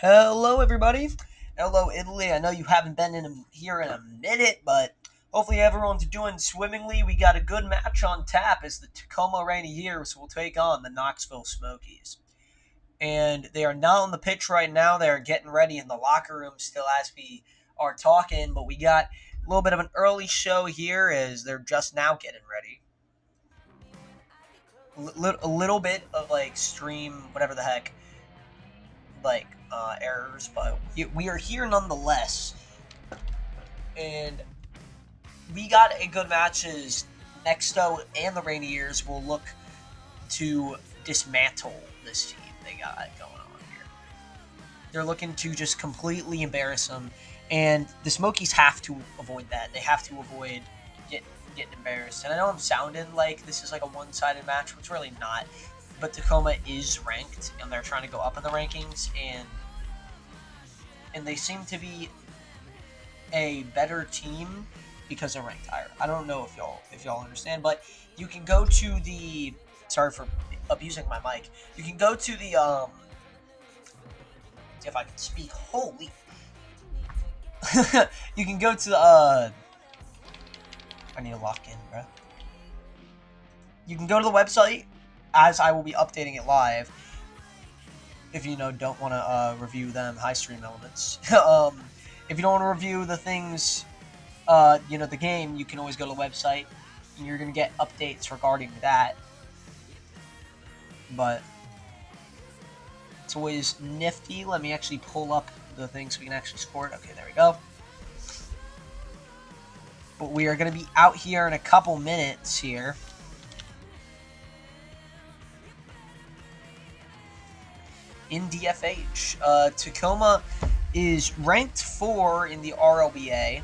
Hello, everybody. Hello, Italy. I know you haven't been here in a minute, but hopefully everyone's doing swimmingly. We got a good match on tap as the Tacoma Rainiers will take on the Knoxville Smokies. And they are not on the pitch right now. They're getting ready in the locker room still as we are talking, but we got a little bit of an early show here as they're just now getting ready. A little bit of like stream, whatever the heck, errors, but we are here nonetheless. And we got a good match as Nexto and the Rainiers will look to dismantle this team they got going on here. They're looking to just completely embarrass them, and the Smokies have to avoid that. They have to avoid getting embarrassed. And I know I'm sounding like this is like a one-sided match, which really not. But Tacoma is ranked, and they're trying to go up in the rankings, and they seem to be a better team because they're ranked higher. I don't know if y'all understand, but you can go to the sorry for abusing my mic. You can go to the if I can speak, holy. You can go to the I need to lock in, bro. You can go to the website as I will be updating it live. If you don't want to review them high stream elements. If you don't want to review the things, the game, you can always go to the website, and you're going to get updates regarding that. But it's always nifty. Let me actually pull up the thing so we can actually score it. Okay, there we go. But we are going to be out here in a couple minutes here. In DFH. Tacoma is ranked 4 in the RLBA.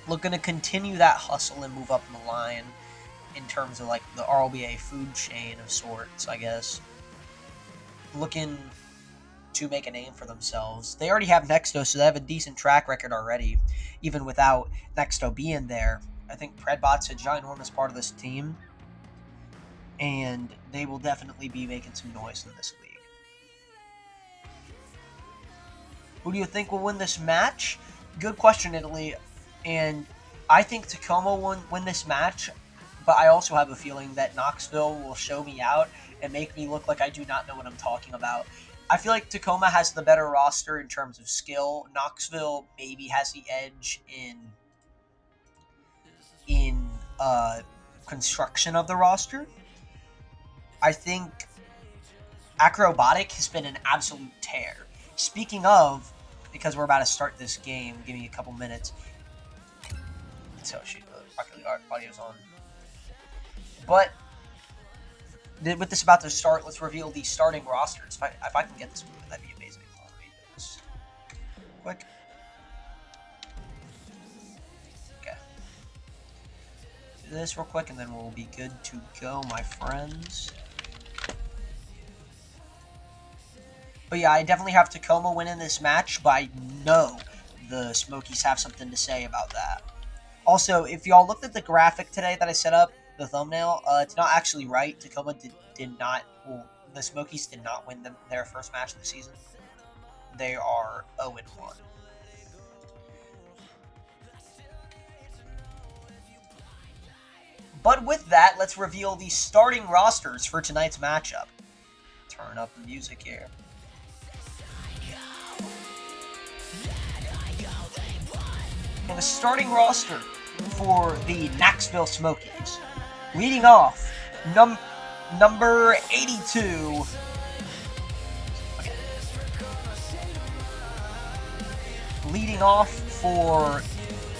Looking to continue that hustle and move up in the line in terms of like the RLBA food chain of sorts, I guess. Looking to make a name for themselves. They already have Nexto, so they have a decent track record already, even without Nexto being there. I think Predbot's a ginormous part of this team, and they will definitely be making some noise in this league. Who do you think will win this match? Good question, Italy. And I think Tacoma will win this match, but I also have a feeling that Knoxville will show me out and make me look like I do not know what I'm talking about. I feel like Tacoma has the better roster in terms of skill. Knoxville maybe has the edge in construction of the roster. I think Acrobatic has been an absolute tear. Speaking of, because we're about to start this game, give me a couple minutes. So shoot, the audio's on. But with this about to start, let's reveal the starting rosters. If I can get this moving, that'd be amazing. Let me do this quick. Okay. Do this real quick, and then we'll be good to go, my friends. But yeah, I definitely have Tacoma winning this match, but I know the Smokies have something to say about that. Also, if y'all looked at the graphic today that I set up, the thumbnail, it's not actually right. Tacoma did not, well, the Smokies did not win their first match of the season. They are 0-1. But with that, let's reveal the starting rosters for tonight's matchup. Turn up the music here. And the starting roster for the Knoxville Smokies. Leading off, number 82. Okay. Leading off for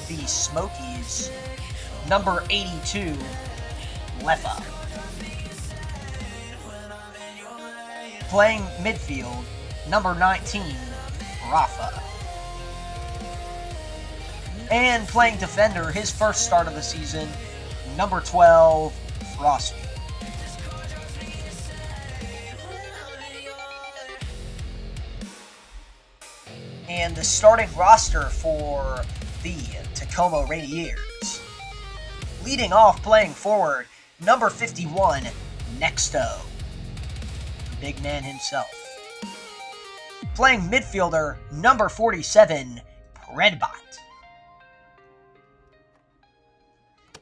the Smokies, number 82, Lefa. Playing midfield, number 19, Rafa. And playing defender, his first start of the season, number 12, Frosty. And the starting roster for the Tacoma Rainiers. Leading off, playing forward, number 51, Nexto. The big man himself. playing midfielder number 47, Predbot.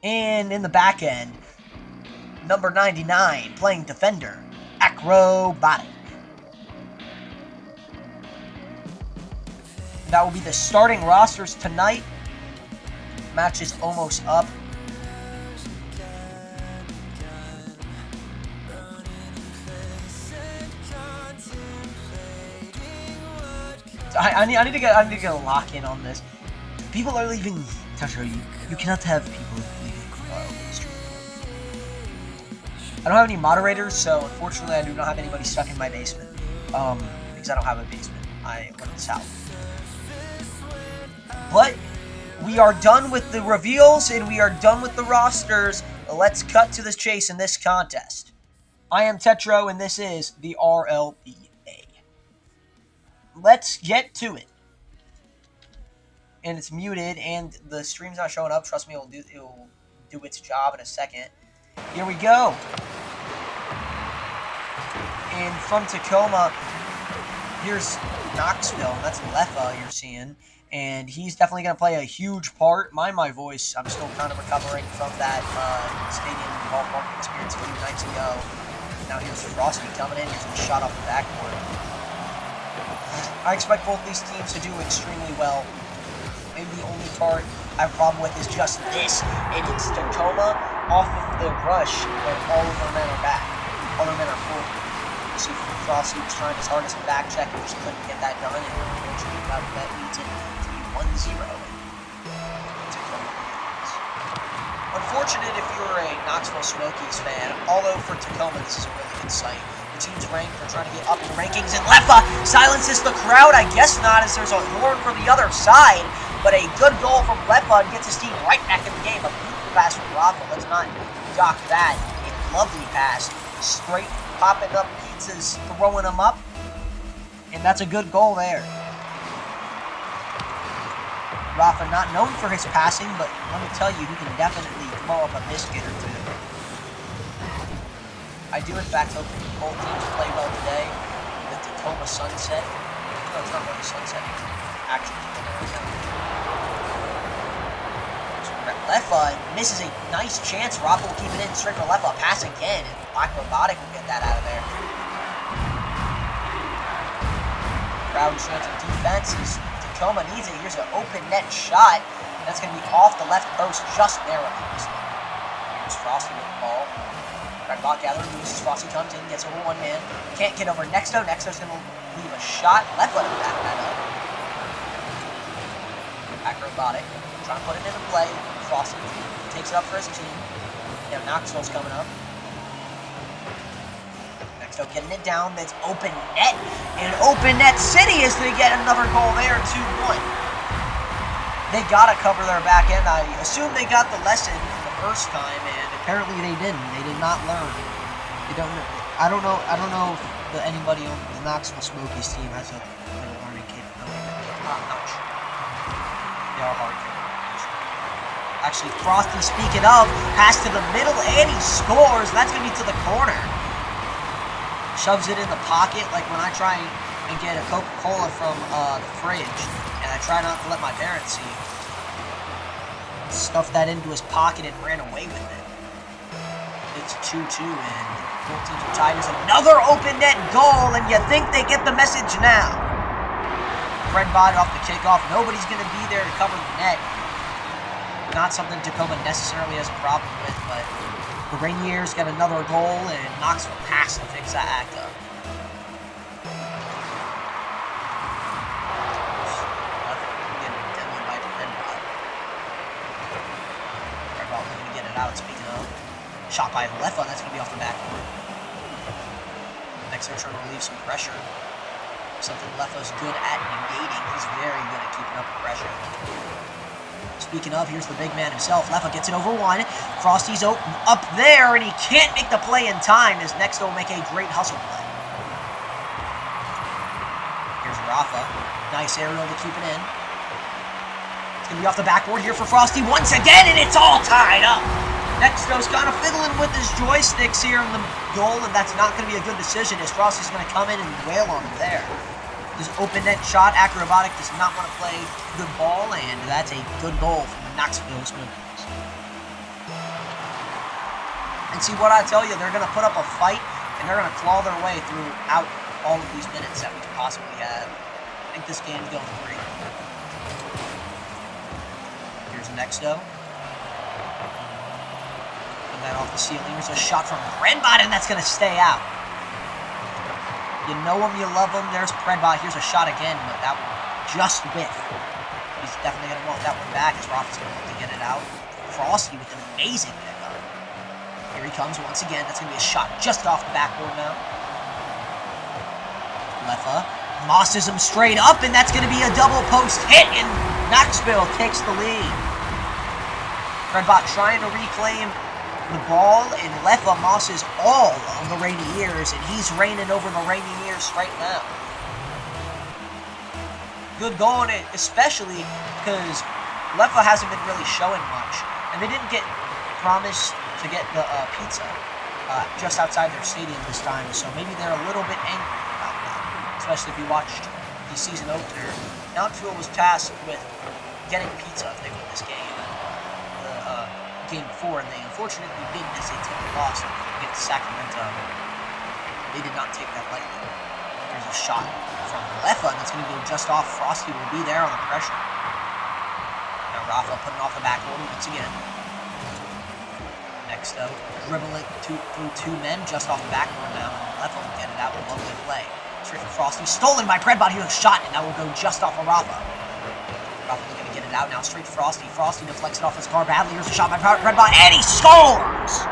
And in the back end, number 99, playing defender, Acrobatic. That will be the starting rosters tonight. Match is almost up. I need to get a lock in on this. People are leaving. You cannot have people leaving the stream. I don't have any moderators, so unfortunately I do not have anybody stuck in my basement. Because I don't have a basement. I went south. But we are done with the reveals and we are done with the rosters. Let's cut to the chase in this contest. I am Tetro and this is the RLBA. Let's get to it. And it's muted and the stream's not showing up. Trust me, it'll do its job in a second. Here we go. And from Tacoma, here's Knoxville. That's Lefa you're seeing. And he's definitely going to play a huge part. Mind my voice, I'm still kind of recovering from that stadium ballpark experience a few nights ago. Now here's Frosty coming in. Here's a shot off the backboard. I expect both these teams to do extremely well. Maybe the only part I have a problem with is just this. And it's Tacoma off of the rush when all of their men are back. All their men are forward. You see Frosty was trying his hardest to back check and just couldn't get that done. And unfortunately, that leads it to be 1-0. Unfortunate if you're a Knoxville Smokies fan, although for Tacoma this is a really good sight. The team's ranked, they're trying to get up in rankings, and Lefa silences the crowd. I guess not, as there's a horn for the other side, but a good goal from Lefa and gets his team right back in the game. A beautiful pass from Rafa, let's not dock that. A lovely pass, straight popping up pizzas, throwing them up, and that's a good goal there. Rafa not known for his passing, but let me tell you, he can definitely throw up a biscuit or two. I do, in fact, hope both teams play well today. The Tacoma sunset. No, it's not really sunsetting. Actually, Lefa misses a nice chance. Rafa will keep it in. Straight for Lefa. Pass again. And Acrobatic will get that out of there. Crowd strength of defense is Tacoma needs it. Here's an open net shot. That's going to be off the left post just narrowly. Here's Frosty with the ball. Ball gatherer loses. Frosty comes in, gets over one man. Can't get over Nexto. Nexto's going to leave a shot. Left let him back that up. Acrobatic. Trying to put it into play. Frosty takes it up for his team. Now Knoxville's coming up. Nexto getting it down. That's open net. And open net City is going to get another goal there. 2-1. They got to cover their back end. I assume they got the lesson the first time, and apparently they didn't. They did not learn. They don't. I don't know if anybody on the Knoxville Smokies team has a learning capability. I'm not sure. They are hard. Actually, Frosty, speaking of, pass to the middle, and he scores. That's going to be to the corner. Shoves it in the pocket, like when I try and get a Coca-Cola from the fridge, and I try not to let my parents see. Stuffed that into his pocket and ran away with it. It's 2-2, and both teams are tied. There's another open net goal, and you think they get the message now. Predbot off the kickoff. Nobody's going to be there to cover the net. Not something Tacoma necessarily has a problem with, but the Rainiers got another goal, and Knoxville has to fix that act up. Out, speaking of. Shot by Lefa, that's going to be off the backboard. Next, they're trying to relieve some pressure. Something Lefa's good at negating. He's very good at keeping up the pressure. Speaking of, here's the big man himself. Lefa gets it over one. Frosty's up there, and he can't make the play in time, as Nexto will make a great hustle play. Here's Rafa. Nice aerial to keep it in. It's going to be off the backboard here for Frosty once again, and it's all tied up. Nexto's kind of fiddling with his joysticks here in the goal, and that's not going to be a good decision, as Frosty's going to come in and wail on him there. This open net shot, Acrobatic does not want to play good ball, and that's a good goal from the Knoxville Smokies. And see what I tell you, they're going to put up a fight, and they're going to claw their way throughout all of these minutes that we can possibly have. I think this game's going 3. Here's Nexto. Put that off the ceiling. There's a shot from Predbot, and that's going to stay out. You know him, you love him. There's Predbot. Here's a shot again, but that one just whiff. He's definitely going to want that one back as Rafa's going to look to get it out. Frosty with an amazing pickup. Here he comes once again. That's going to be a shot just off the backboard now. Lefa mosses him straight up, and that's going to be a double post hit, and Knoxville takes the lead. Predbot trying to reclaim the ball, and Lefa mosses all of the Rainiers, and he's reigning over the Rainiers right now. Good goal, and especially because Lefa hasn't been really showing much, and they didn't get promised to get the pizza just outside their stadium this time, so maybe they're a little bit angry about that, especially if you watched the season opener. Knoxville was tasked with getting pizza if they win this game. Game 4, and they unfortunately didn't as they took a loss against Sacramento. They did not take that lightly. There's a shot from Lefa, and that's going to go just off. Frosty will be there on the pressure. Now Rafa putting off the backboard once again. Next up, dribble it through 2 men just off the backboard now, and Lefa will get it out with a lovely play. Straight from Frosty, stolen by Predbot. Here's a shot, and that will go just off of Rafa. Rafa's going to get it out now, straight to Frosty. Frosty deflects it off his car badly. Here's a shot by Predbot, and he scores!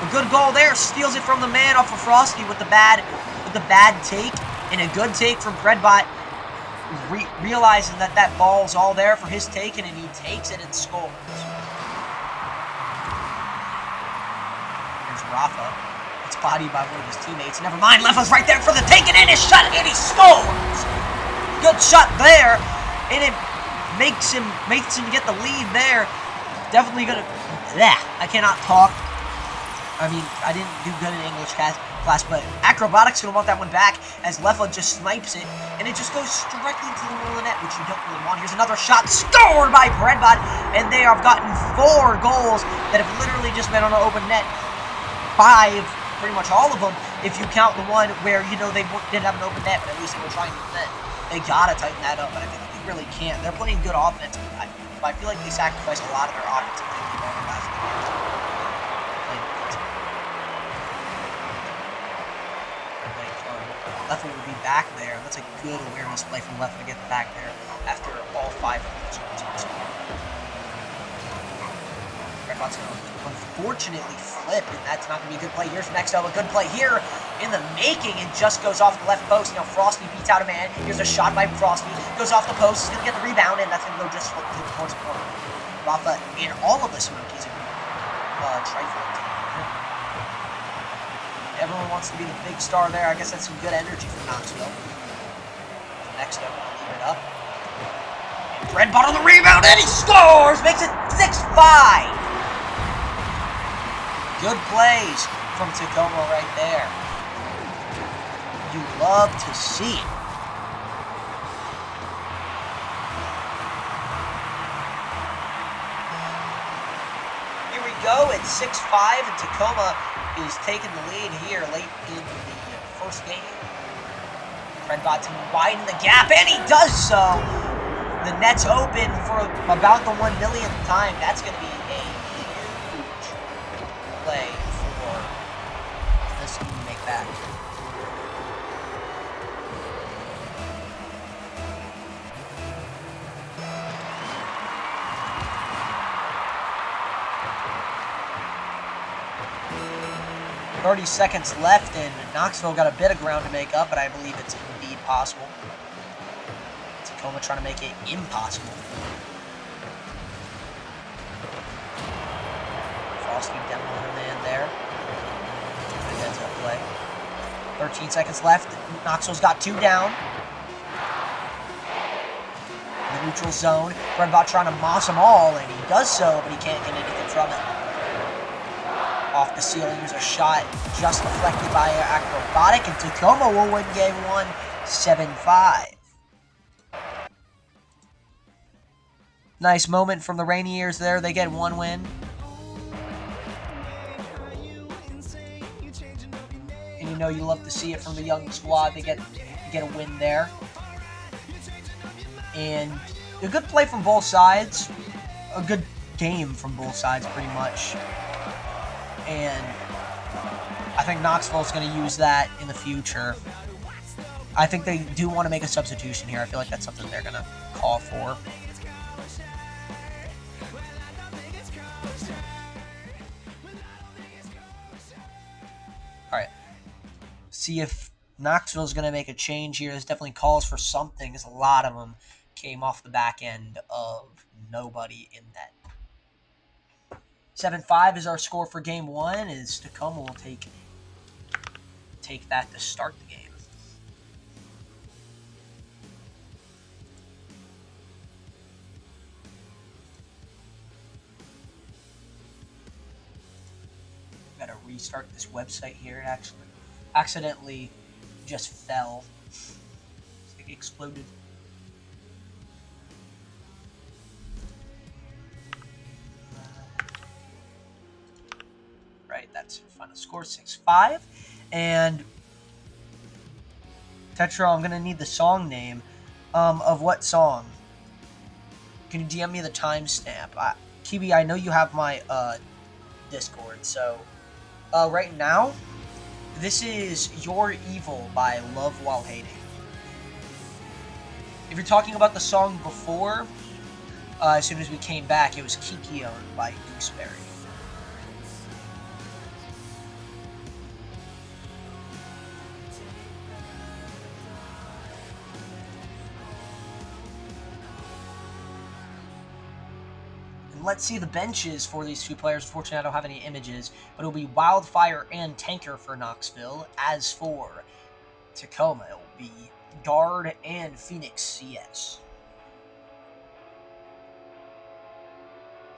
A good goal there. Steals it from the man off of Frosty with the bad take, and a good take from Predbot, realizing that that ball's all there for his taking, and he takes it and scores. Here's Rafa. It's bodied by one of his teammates. Never mind, Lefa's right there for the taking, and his shot, and he scores! Good shot there, and it makes him get the lead there. Definitely gonna. I cannot talk. I mean, I didn't do good in English class, but Acrobatic's gonna want that one back as Lefa just snipes it, and it just goes directly into the middle of the net, which you don't really want. Here's another shot scored by Predbot, and they have gotten 4 goals that have literally just been on an open net. 5. Pretty much all of them, if you count the one where, you know, they didn't have an open net, but at least they were trying to defend. They gotta tighten that up, but I think they really can't. They're playing good offense, but I feel like they sacrificed a lot of their offensive thinking over the last 2 years. Lefa will be back there. That's a good awareness play from Lefa to get back there after all 5 of them scored. Predbot's going to unfortunately flip, and that's not going to be a good play. Here's Nexto, a good play here in the making, and just goes off the left post. Now Frosty beats out a man. Here's a shot by Frosty. Goes off the post. He's going to get the rebound, and that's going to go just towards the corner. Rafa and all of the Smokies are trifling. Everyone wants to be the big star there. I guess that's some good energy from Knoxville. Nexto going to leave it up. Predbot on the rebound, and he scores! Makes it 6-5. Good plays from Tacoma right there. You love to see it. Here we go. It's 6-5, and Tacoma is taking the lead here late in the first game. Predbot to widen the gap, and he does so. The net's open for about the 1 millionth time. That's going to be a huge play for this team to make back. "30 seconds left, and Knoxville got a bit of ground to make up, but I believe it's indeed possible. Tacoma trying to make it impossible. Frosty demoing a man there. That's a play. 13 seconds left. Knoxville's got 2 down. In the neutral zone. Predbot trying to moss them all, and he does so, but he can't get anything from it. Off the ceiling, there's a shot just deflected by Acrobatic, and Tacoma will win game 1, 7-5. Nice moment from the Rainiers there. They get 1 win. And you know you love to see it from the young squad. They get a win there. And a good play from both sides. A good game from both sides, pretty much. And I think Knoxville is going to use that in the future. I think they do want to make a substitution here. I feel like that's something they're going to call for. Alright. See if Knoxville is going to make a change here. This definitely calls for something, because a lot of them came off the back end of nobody in that. 7-5 is our score for game 1, as Tacoma will take that to start the game. Gotta restart this website here. It actually accidentally just fell. It exploded. That's your final score, 6-5. And Tetra, I'm gonna need the song name. Of what song? Can you DM me the timestamp? Kiwi, I know you have my Discord, so right now, this is You're Evil by Love While Hating. If you're talking about the song before, as soon as we came back, it was Kikion by Gooseberry. Let's see the benches for these two players. Unfortunately, I don't have any images, but it'll be Wildfire and Tanker for Knoxville. As for Tacoma, it will be Guard and Phoenix CS.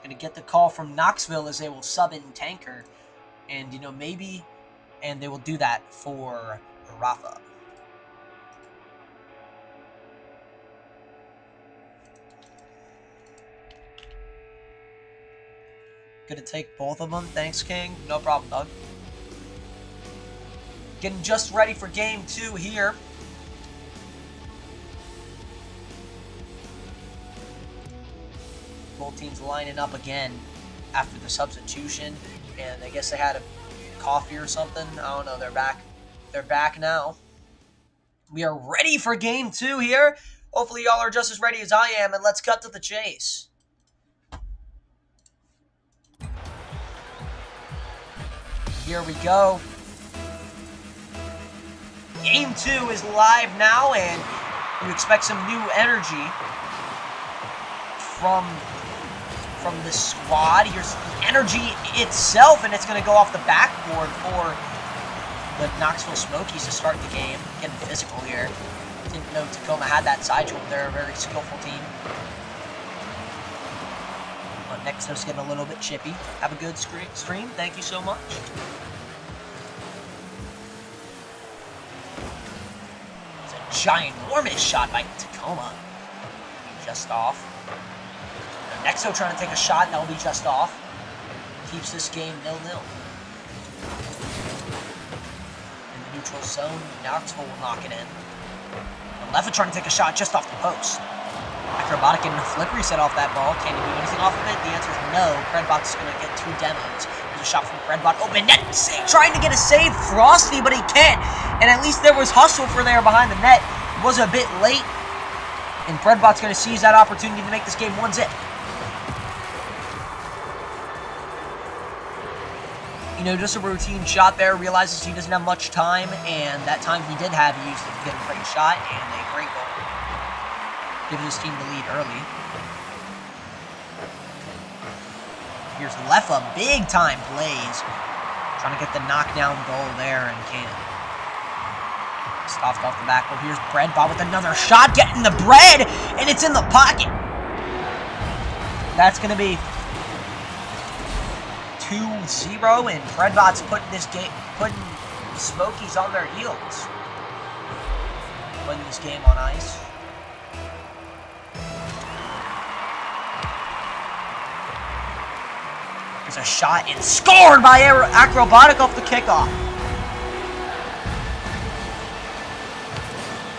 Gonna get the call from Knoxville as they will sub in Tanker, and maybe, and they will do that for Rafa. Gonna take both of them. Thanks, King. No problem, dog. Getting just ready for game 2 here. Both teams lining up again after the substitution, and I guess they had a coffee or something. I don't know. They're back. They're back now. We are ready for game 2 here. Hopefully, y'all are just as ready as I am, and let's cut to the chase. Here we go. Game 2 is live now, and you expect some new energy from this squad. Here's the energy itself, and it's going to go off the backboard for the Knoxville Smokies to start the game. Getting physical here. Didn't know Tacoma had that side to them. They're a very skillful team. Nexo's getting a little bit chippy. Have a good stream. Thank you so much. It's a ginormous shot by Tacoma. Just off. Nexo trying to take a shot, and that'll be just off. Keeps this game 0-0. In the neutral zone, Knoxville will knock it in. Lefa trying to take a shot just off the post. Acrobatic getting a flip reset off that ball. Can he do anything off of it? The answer is no. Breadbot is going to get 2 demos. There's a shot from Breadbot. Open net. Trying to get a save. Frosty, but he can't. And at least there was hustle for there behind the net. It was a bit late. And Breadbot's going to seize that opportunity to make this game 1-0. Just a routine shot there. Realizes he doesn't have much time. And that time he did have, he used it to get a great shot. And a great goal. Gives his team the lead early. Here's Lefa, big time plays. Trying to get the knockdown goal there and can't. Stuffed off the back. Well, here's Breadbot with another shot, getting the bread, and it's in the pocket. That's going to be 2-0, and Fredbot's putting the Smokies on their heels. Putting this game on ice. There's a shot and scored by Acrobatic off the kickoff.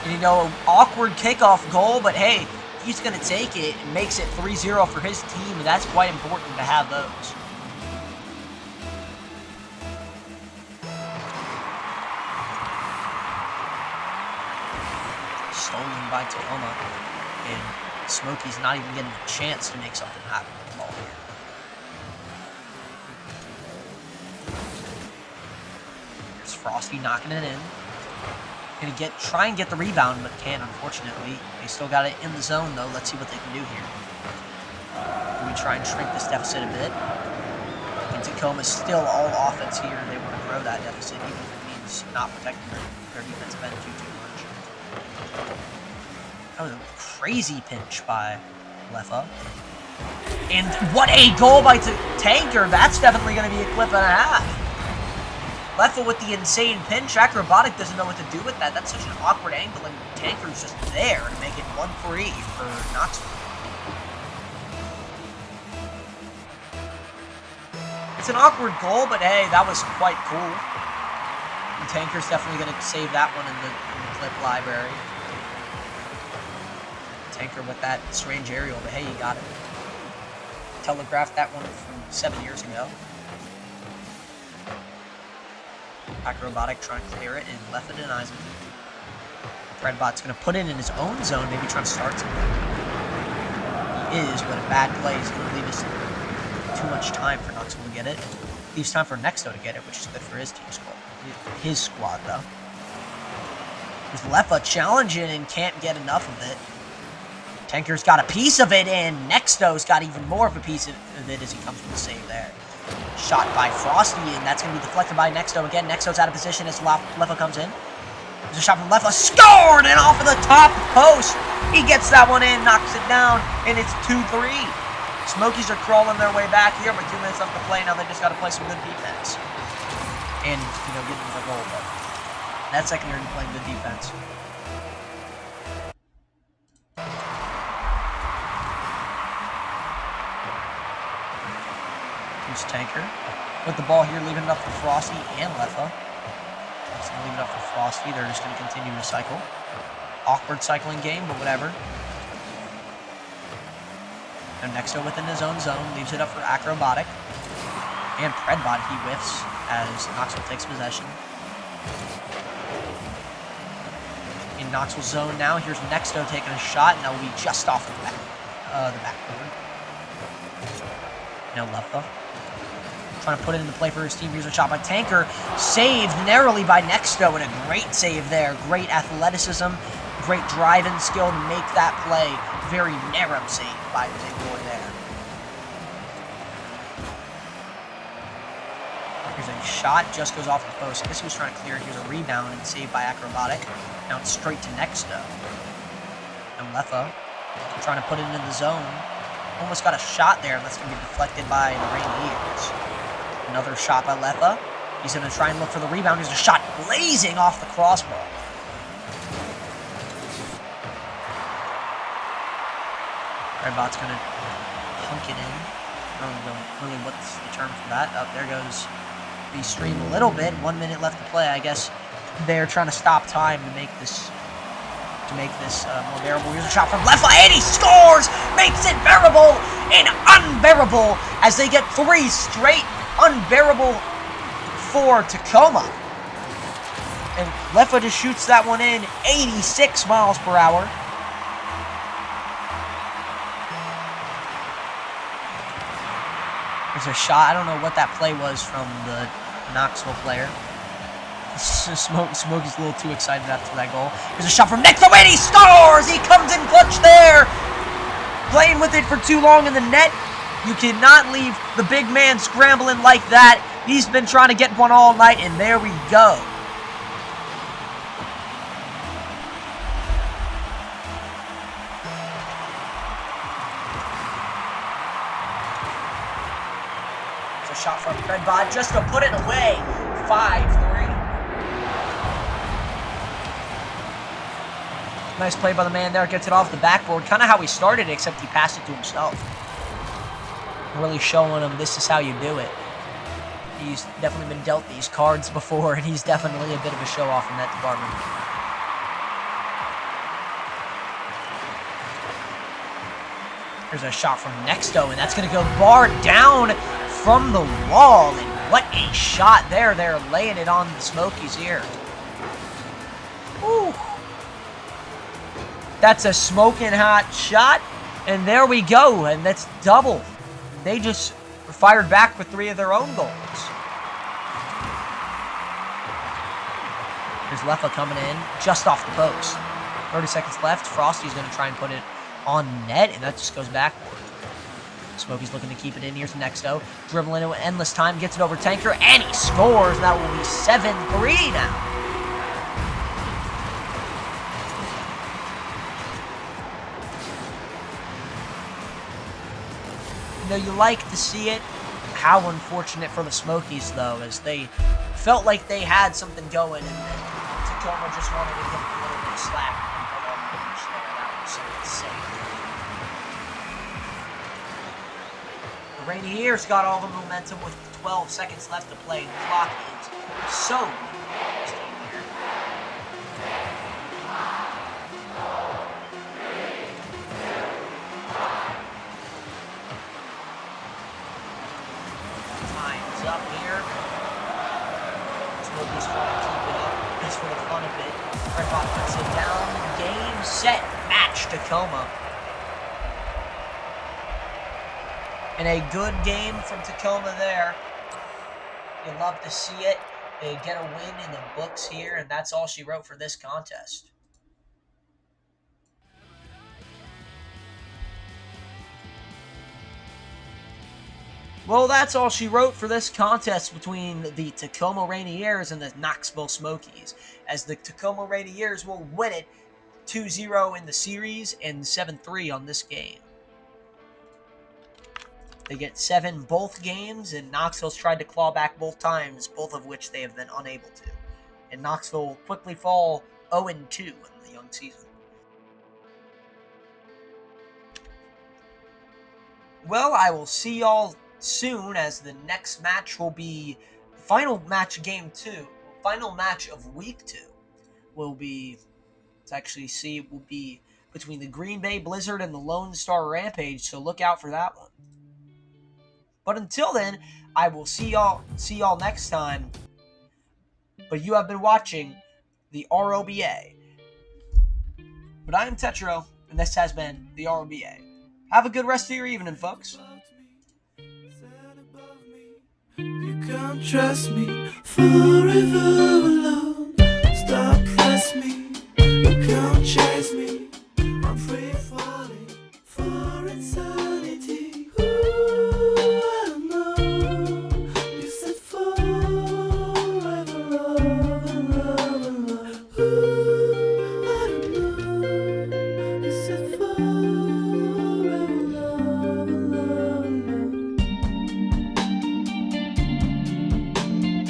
And, you know, awkward kickoff goal, but hey, he's going to take it and makes it 3-0 for his team, and that's quite important to have those. Stolen by Tacoma, and Smokies not even getting a chance to make something happen with the ball here. There's Frosty knocking it in. Gonna try and get the rebound, but can't, unfortunately. They still got it in the zone, though. Let's see what they can do here. Do we try and shrink this deficit a bit? And Tacoma's still all offense here. They want to grow that deficit, even if it means not protecting their defensive end too much. That was a crazy pinch by Leffa. And what a goal by Tanker. That's definitely going to be a clip and a half. Leffa with the insane pinch. Acrobatic doesn't know what to do with that. That's such an awkward angle, and Tanker's just there to make it 1-3 for Knoxville. It's an awkward goal, but hey, that was quite cool. And Tanker's definitely going to save that one in the clip library. Tanker with that strange aerial, but hey, you got it. Telegraphed that one from 7 years ago. Acrobatic trying to clear it, and Leffa denies him. Fredbot's going to put it in his own zone, maybe trying to start something. He is, but a bad play is going to leave us too much time for Knoxville to get it. Leaves time for Nexto to get it, which is good for his team squad. His squad, though. There's Leffa challenging and can't get enough of it. Tanker's got a piece of it, and Nexto's got even more of a piece of it as he comes from the save there. Shot by Frosty, and that's going to be deflected by Nexto again. Nexto's out of position as Leffa comes in. There's a shot from Leffa. Scored! And off of the top post. He gets that one in, knocks it down, and it's 2-3. Smokies are crawling their way back here, but 2 minutes left to play. Now they just got to play some good defense. And, you know, get them the goal, but that secondary playing good defense. Here's Tanker. With the ball here, leaving it up for Frosty and Leffa. That's going to leave it up for Frosty. They're just going to continue to cycle. Awkward cycling game, but whatever. Now Nexto within his own zone. Leaves it up for Acrobatic. And Predbot, he whiffs as Knoxville takes possession. In Knoxville's zone now. Here's Nexto taking a shot, and that will be just off the backboard. Now Leffa trying to put it into play for his team. Here's a shot by Tanker. Saved narrowly by Nexto, and a great save there. Great athleticism, great driving skill to make that play. Very narrow save by the big boy there. Here's a shot, just goes off the post. I guess he was trying to clear it. Here's a rebound and saved by Acrobatic. Now it's straight to Nexto. And Leffa trying to put it into the zone. Almost got a shot there, and that's going to be deflected by the Rainiers. Another shot by Leffa. He's going to try and look for the rebound. Here's a shot blazing off the crossbar. Redbot's going to hunk it in. I don't know really what's the term for that. Up there goes the stream a little bit. 1 minute left to play. I guess they're trying to stop time to make this more bearable. Here's a shot from Leffa, and he scores! Makes it bearable and unbearable as they get 3 straight unbearable for Tacoma. And Leffa just shoots that one in 86 miles per hour. There's a shot. I don't know what that play was from the Knoxville player. Smokies a little too excited after that goal. There's a shot from Nexto, and he scores! He comes in clutch there! Playing with it for too long in the net. You cannot leave the big man scrambling like that. He's been trying to get one all night, and there we go. a shot from Redbot just to put it away. 5-3. Nice play by the man there. Gets it off the backboard. Kind of how he started it, except he passed it to himself. Really showing him this is how you do it. He's definitely been dealt these cards before, and he's definitely a bit of a show-off in that department. There's a shot from Nexto, and that's going to go barred down from the wall. And what a shot there. They're laying it on the Smokies here. Woo. That's a smoking hot shot. And there we go. And that's double. They just fired back for 3 of their own goals. There's Leffa coming in just off the post. 30 seconds left. Frosty's going to try and put it on net, and that just goes backward. Smokies looking to keep it in. Here's Nexto. Dribbling into endless time. Gets it over Tanker, and he scores. That will be 7-3 now. You know, you like to see it. How unfortunate for the Smokies, though, as they felt like they had something going, and then Tacoma just wanted to give them a little bit of slack. The Rainiers got all the momentum with 12 seconds left to play. The clock is so time's up here. Smokies trying to keep it up just for the fun of it. Redbot puts it down. Game, set, match, Tacoma. And a good game from Tacoma there. You love to see it. They get a win in the books here, and that's all she wrote for this contest. Well, that's all she wrote for this contest between the Tacoma Rainiers and the Knoxville Smokies, as the Tacoma Rainiers will win it 2-0 in the series and 7-3 on this game. They get 7 both games, and Knoxville's tried to claw back both times, both of which they have been unable to. And Knoxville will quickly fall 0-2 in the young season. Well, I will see y'all soon, as the next match will be final match game 2. Final match of week 2 will be, let's actually see, it will be between the Green Bay Blizzard and the Lone Star Rampage, so look out for that one. But until then, I will see y'all next time. But you have been watching the RLBA. But I am Tetro, and this has been the RLBA. Have a good rest of your evening, folks. You can't trust me forever alone.